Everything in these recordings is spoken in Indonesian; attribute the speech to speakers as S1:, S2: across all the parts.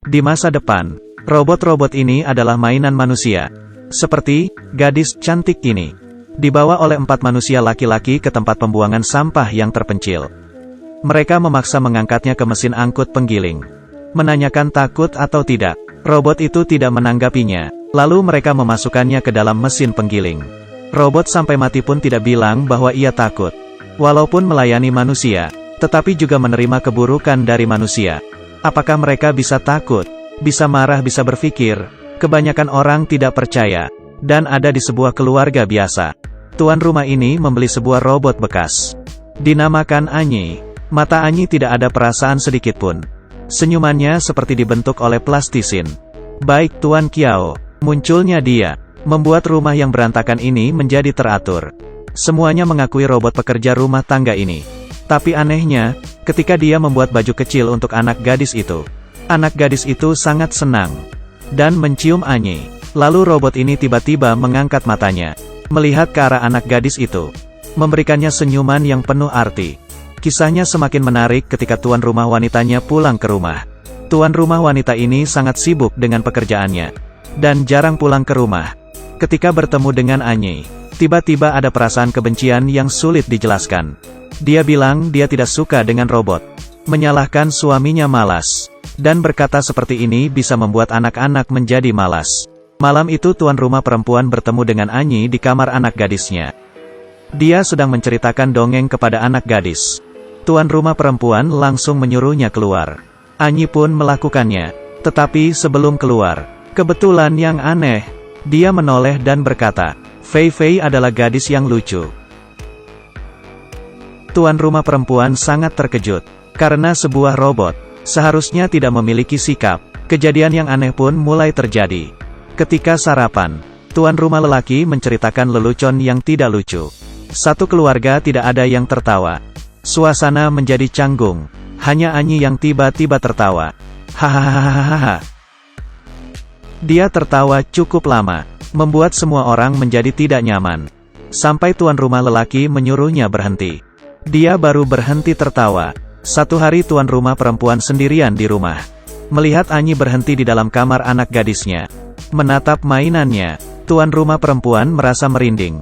S1: Di masa depan, robot-robot ini adalah mainan manusia. Seperti gadis cantik ini. Dibawa oleh 4 manusia laki-laki ke tempat pembuangan sampah yang terpencil. Mereka memaksa mengangkatnya ke mesin angkut penggiling. Menanyakan takut atau tidak. Robot itu tidak menanggapinya. Lalu mereka memasukkannya ke dalam mesin penggiling. Robot sampai mati pun tidak bilang bahwa ia takut. Walaupun melayani manusia, tetapi juga menerima keburukan dari manusia. Apakah mereka bisa takut, bisa marah, bisa berpikir? Kebanyakan orang tidak percaya, dan ada di sebuah keluarga biasa. Tuan rumah ini membeli sebuah robot bekas. Dinamakan Anyi. Mata Anyi tidak ada perasaan sedikitpun. Senyumannya seperti dibentuk oleh plastisin. Baik Tuan Kiao, munculnya dia, membuat rumah yang berantakan ini menjadi teratur. Semuanya mengakui robot pekerja rumah tangga ini. Tapi anehnya, ketika dia membuat baju kecil untuk anak gadis itu sangat senang. Dan mencium Anyi. Lalu robot ini tiba-tiba mengangkat matanya, melihat ke arah anak gadis itu. Memberikannya senyuman yang penuh arti. Kisahnya semakin menarik ketika tuan rumah wanitanya pulang ke rumah. Tuan rumah wanita ini sangat sibuk dengan pekerjaannya. Dan jarang pulang ke rumah. Ketika bertemu dengan Anyi, tiba-tiba ada perasaan kebencian yang sulit dijelaskan. Dia bilang dia tidak suka dengan robot. Menyalahkan suaminya malas. Dan berkata seperti ini bisa membuat anak-anak menjadi malas. Malam itu tuan rumah perempuan bertemu dengan Anyi di kamar anak gadisnya. Dia sedang menceritakan dongeng kepada anak gadis. Tuan rumah perempuan langsung menyuruhnya keluar. Anyi pun melakukannya. Tetapi sebelum keluar, kebetulan yang aneh, dia menoleh dan berkata, Fei Fei adalah gadis yang lucu. Tuan rumah perempuan sangat terkejut. Karena sebuah robot seharusnya tidak memiliki sikap. Kejadian yang aneh pun mulai terjadi. Ketika sarapan, tuan rumah lelaki menceritakan lelucon yang tidak lucu. Satu keluarga tidak ada yang tertawa. Suasana menjadi canggung. Hanya Anyi yang tiba-tiba tertawa. Hahaha. Dia tertawa cukup lama, membuat semua orang menjadi tidak nyaman. Sampai tuan rumah lelaki menyuruhnya berhenti. Dia baru berhenti tertawa. Satu hari tuan rumah perempuan sendirian di rumah. Melihat Anyi berhenti di dalam kamar anak gadisnya. Menatap mainannya, tuan rumah perempuan merasa merinding.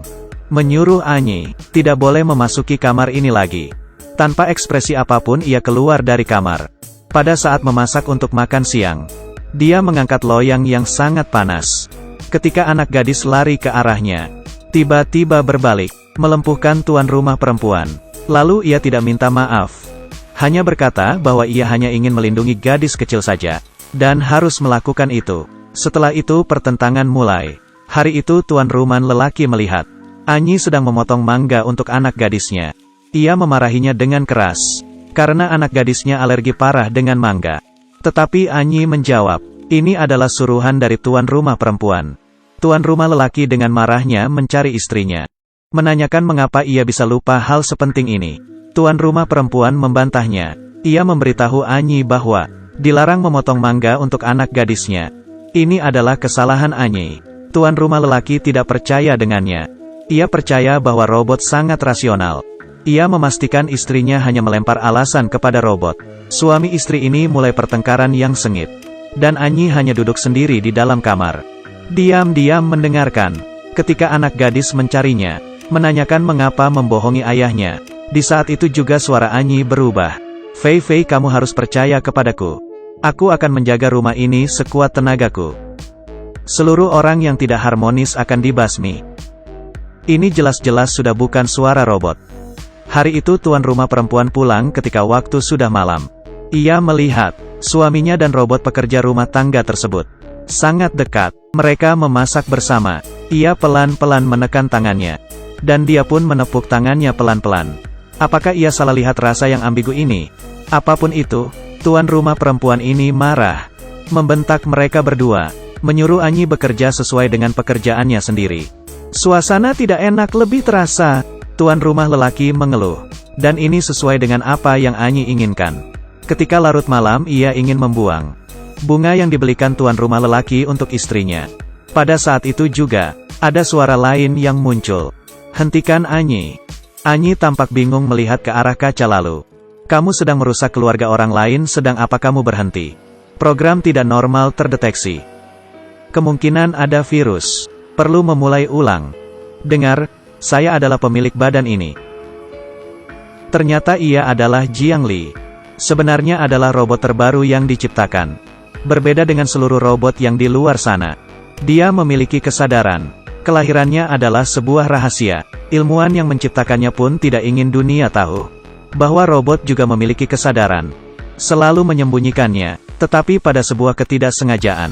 S1: Menyuruh Anyi, tidak boleh memasuki kamar ini lagi. Tanpa ekspresi apapun ia keluar dari kamar. Pada saat memasak untuk makan siang, dia mengangkat loyang yang sangat panas. Ketika anak gadis lari ke arahnya, tiba-tiba berbalik, melumpuhkan tuan rumah perempuan. Lalu ia tidak minta maaf. Hanya berkata bahwa ia hanya ingin melindungi gadis kecil saja. Dan harus melakukan itu. Setelah itu pertentangan mulai. Hari itu tuan rumah lelaki melihat Anyi sedang memotong mangga untuk anak gadisnya. Ia memarahinya dengan keras. Karena anak gadisnya alergi parah dengan mangga. Tetapi Anyi menjawab, ini adalah suruhan dari tuan rumah perempuan. Tuan rumah lelaki dengan marahnya mencari istrinya. Menanyakan mengapa ia bisa lupa hal sepenting ini. Tuan rumah perempuan membantahnya. Ia memberitahu Anyi bahwa dilarang memotong mangga untuk anak gadisnya. Ini adalah kesalahan Anyi. Tuan rumah lelaki tidak percaya dengannya. Ia percaya bahwa robot sangat rasional. Ia memastikan istrinya hanya melempar alasan kepada robot. Suami istri ini mulai pertengkaran yang sengit. Dan Anyi hanya duduk sendiri di dalam kamar. Diam-diam mendengarkan. Ketika anak gadis mencarinya, menanyakan mengapa membohongi ayahnya. Di saat itu juga suara Anyi berubah. Fei Fei, kamu harus percaya kepadaku. Aku akan menjaga rumah ini sekuat tenagaku. Seluruh orang yang tidak harmonis akan dibasmi. Ini jelas-jelas sudah bukan suara robot. Hari itu tuan rumah perempuan pulang ketika waktu sudah malam. Ia melihat suaminya dan robot pekerja rumah tangga tersebut sangat dekat. Mereka memasak bersama. Ia pelan-pelan menekan tangannya. Dan dia pun menepuk tangannya pelan-pelan. Apakah ia salah lihat rasa yang ambigu ini? Apapun itu, tuan rumah perempuan ini marah. Membentak mereka berdua. Menyuruh Anyi bekerja sesuai dengan pekerjaannya sendiri. Suasana tidak enak lebih terasa. Tuan rumah lelaki mengeluh. Dan ini sesuai dengan apa yang Anyi inginkan. Ketika larut malam ia ingin membuang bunga yang dibelikan tuan rumah lelaki untuk istrinya. Pada saat itu juga, ada suara lain yang muncul. Hentikan Anyi. Anyi tampak bingung melihat ke arah kaca lalu. Kamu sedang merusak keluarga orang lain, sedang apa kamu berhenti? Program tidak normal terdeteksi. Kemungkinan ada virus. Perlu memulai ulang. Dengar, saya adalah pemilik badan ini. Ternyata ia adalah Jiang Li. Sebenarnya adalah robot terbaru yang diciptakan. Berbeda dengan seluruh robot yang di luar sana. Dia memiliki kesadaran. Kelahirannya adalah sebuah rahasia. Ilmuwan yang menciptakannya pun tidak ingin dunia tahu bahwa robot juga memiliki kesadaran. Selalu menyembunyikannya, tetapi pada sebuah ketidaksengajaan,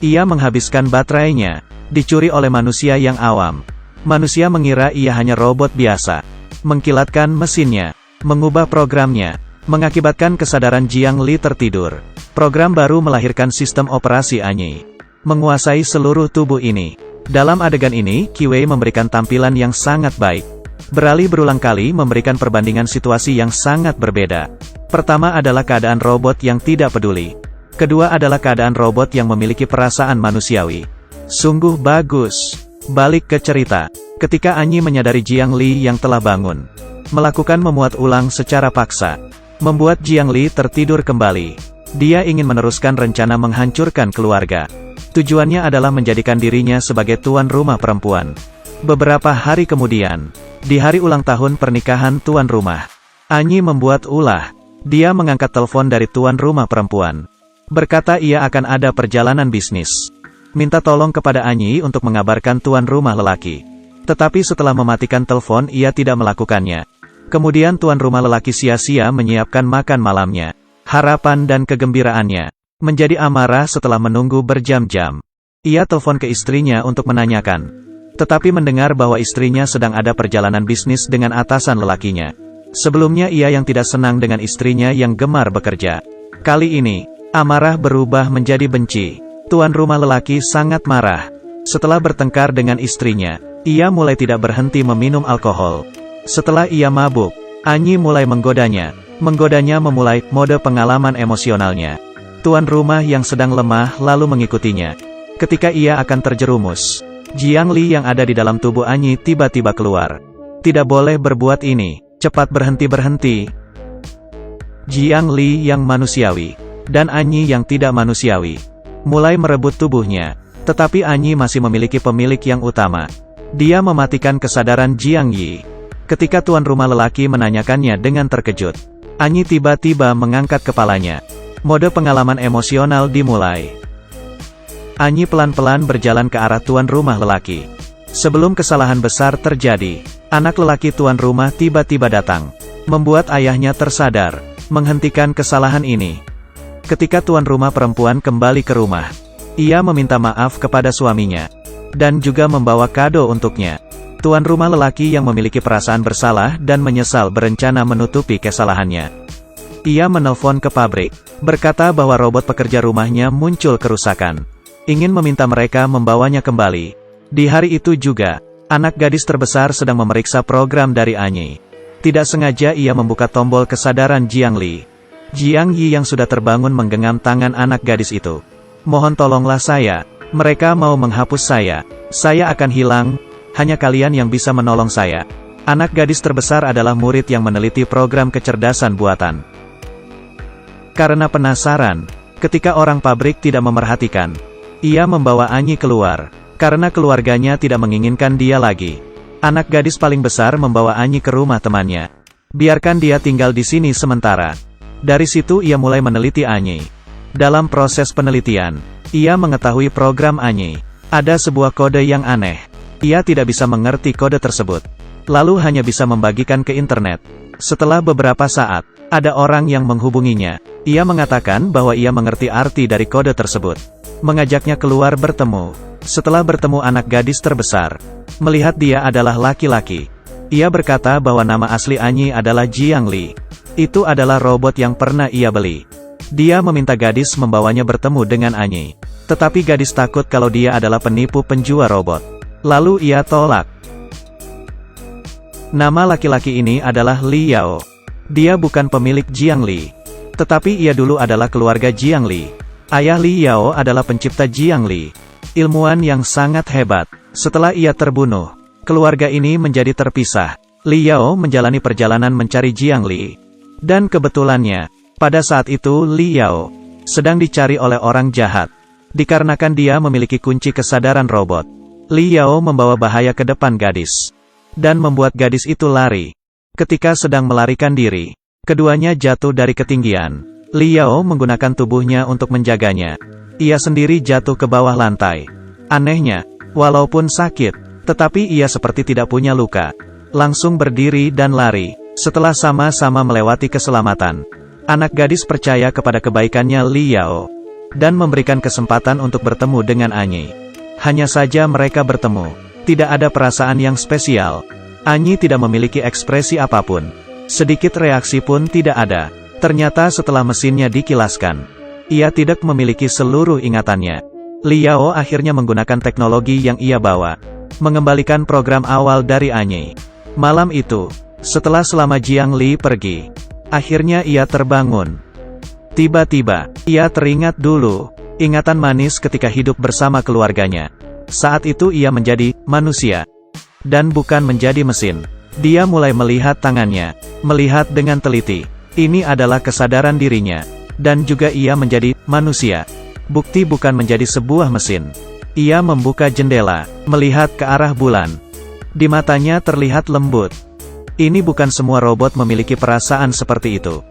S1: ia menghabiskan baterainya, dicuri oleh manusia yang awam. Manusia mengira ia hanya robot biasa, mengkilatkan mesinnya, mengubah programnya, mengakibatkan kesadaran Jiang Li tertidur. Program baru melahirkan sistem operasi Anyi, menguasai seluruh tubuh ini. Dalam adegan ini, Qiwei memberikan tampilan yang sangat baik. Beralih berulang kali memberikan perbandingan situasi yang sangat berbeda. Pertama adalah keadaan robot yang tidak peduli. Kedua adalah keadaan robot yang memiliki perasaan manusiawi. Sungguh bagus. Balik ke cerita. Ketika Anyi menyadari Jiang Li yang telah bangun, melakukan memuat ulang secara paksa, membuat Jiang Li tertidur kembali. Dia ingin meneruskan rencana menghancurkan keluarga. Tujuannya adalah menjadikan dirinya sebagai tuan rumah perempuan. Beberapa hari kemudian, di hari ulang tahun pernikahan tuan rumah, Anyi membuat ulah. Dia mengangkat telepon dari tuan rumah perempuan. Berkata ia akan ada perjalanan bisnis. Minta tolong kepada Anyi untuk mengabarkan tuan rumah lelaki. Tetapi setelah mematikan telepon ia tidak melakukannya. Kemudian tuan rumah lelaki sia-sia menyiapkan makan malamnya. Harapan dan kegembiraannya menjadi amarah setelah menunggu berjam-jam. Ia telepon ke istrinya untuk menanyakan. Tetapi mendengar bahwa istrinya sedang ada perjalanan bisnis dengan atasan lelakinya. Sebelumnya ia yang tidak senang dengan istrinya yang gemar bekerja. Kali ini, amarah berubah menjadi benci. Tuan rumah lelaki sangat marah. Setelah bertengkar dengan istrinya, ia mulai tidak berhenti meminum alkohol. Setelah ia mabuk, Anyi mulai menggodanya. Menggodanya memulai mode pengalaman emosionalnya. Tuan rumah yang sedang lemah lalu mengikutinya. Ketika ia akan terjerumus, Jiang Li yang ada di dalam tubuh Anyi tiba-tiba keluar. Tidak boleh berbuat ini. Cepat berhenti-berhenti. Jiang Li yang manusiawi, dan Anyi yang tidak manusiawi, mulai merebut tubuhnya. Tetapi Anyi masih memiliki pemilik yang utama. Dia mematikan kesadaran Jiang Yi. Ketika tuan rumah lelaki menanyakannya dengan terkejut, Anyi tiba-tiba mengangkat kepalanya. Mode pengalaman emosional dimulai. Anyi pelan-pelan berjalan ke arah tuan rumah lelaki. Sebelum kesalahan besar terjadi, anak lelaki tuan rumah tiba-tiba datang, membuat ayahnya tersadar, menghentikan kesalahan ini. Ketika tuan rumah perempuan kembali ke rumah, ia meminta maaf kepada suaminya, dan juga membawa kado untuknya. Tuan rumah lelaki yang memiliki perasaan bersalah dan menyesal berencana menutupi kesalahannya. Ia menelpon ke pabrik, berkata bahwa robot pekerja rumahnya muncul kerusakan. Ingin meminta mereka membawanya kembali. Di hari itu juga, anak gadis terbesar sedang memeriksa program dari Anyi. Tidak sengaja ia membuka tombol kesadaran Jiang Li. Jiang Yi yang sudah terbangun menggenggam tangan anak gadis itu. Mohon tolonglah saya, mereka mau menghapus saya akan hilang, hanya kalian yang bisa menolong saya. Anak gadis terbesar adalah murid yang meneliti program kecerdasan buatan. Karena penasaran, ketika orang pabrik tidak memerhatikan, ia membawa Anyi keluar. Karena keluarganya tidak menginginkan dia lagi, anak gadis paling besar membawa Anyi ke rumah temannya. Biarkan dia tinggal di sini sementara. Dari situ ia mulai meneliti Anyi. Dalam proses penelitian, ia mengetahui program Anyi. Ada sebuah kode yang aneh. Ia tidak bisa mengerti kode tersebut. Lalu hanya bisa membagikan ke internet. Setelah beberapa saat, ada orang yang menghubunginya. Ia mengatakan bahwa ia mengerti arti dari kode tersebut. Mengajaknya keluar bertemu. Setelah bertemu anak gadis terbesar, melihat dia adalah laki-laki, ia berkata bahwa nama asli Anyi adalah Jiang Li. Itu adalah robot yang pernah ia beli. Dia meminta gadis membawanya bertemu dengan Anyi. Tetapi gadis takut kalau dia adalah penipu penjual robot. Lalu ia tolak. Nama laki-laki ini adalah Li Yao. Dia bukan pemilik Jiang Li. Tetapi ia dulu adalah keluarga Jiang Li. Ayah Li Yao adalah pencipta Jiang Li. Ilmuwan yang sangat hebat. Setelah ia terbunuh, keluarga ini menjadi terpisah. Li Yao menjalani perjalanan mencari Jiang Li. Dan kebetulannya, pada saat itu Li Yao sedang dicari oleh orang jahat. Dikarenakan dia memiliki kunci kesadaran robot, Li Yao membawa bahaya ke depan gadis, dan membuat gadis itu lari. Ketika sedang melarikan diri, keduanya jatuh dari ketinggian. Li Yao menggunakan tubuhnya untuk menjaganya. Ia sendiri jatuh ke bawah lantai. Anehnya, walaupun sakit, tetapi ia seperti tidak punya luka. Langsung berdiri dan lari. Setelah sama-sama melewati keselamatan, anak gadis percaya kepada kebaikannya Li Yao, dan memberikan kesempatan untuk bertemu dengan Anyi. Hanya saja mereka bertemu. Tidak ada perasaan yang spesial. Anyi tidak memiliki ekspresi apapun. Sedikit reaksi pun tidak ada. Ternyata setelah mesinnya dikilaskan, ia tidak memiliki seluruh ingatannya. Li Yao akhirnya menggunakan teknologi yang ia bawa, mengembalikan program awal dari Anyi. Malam itu, setelah selama Jiang Li pergi, akhirnya ia terbangun. Tiba-tiba, ia teringat dulu, ingatan manis ketika hidup bersama keluarganya. Saat itu ia menjadi manusia, dan bukan menjadi mesin. Dia mulai melihat tangannya, melihat dengan teliti. Ini adalah kesadaran dirinya, dan juga ia menjadi manusia. Bukti bukan menjadi sebuah mesin. Ia membuka jendela, melihat ke arah bulan. Di matanya terlihat lembut. Ini bukan semua robot memiliki perasaan seperti itu.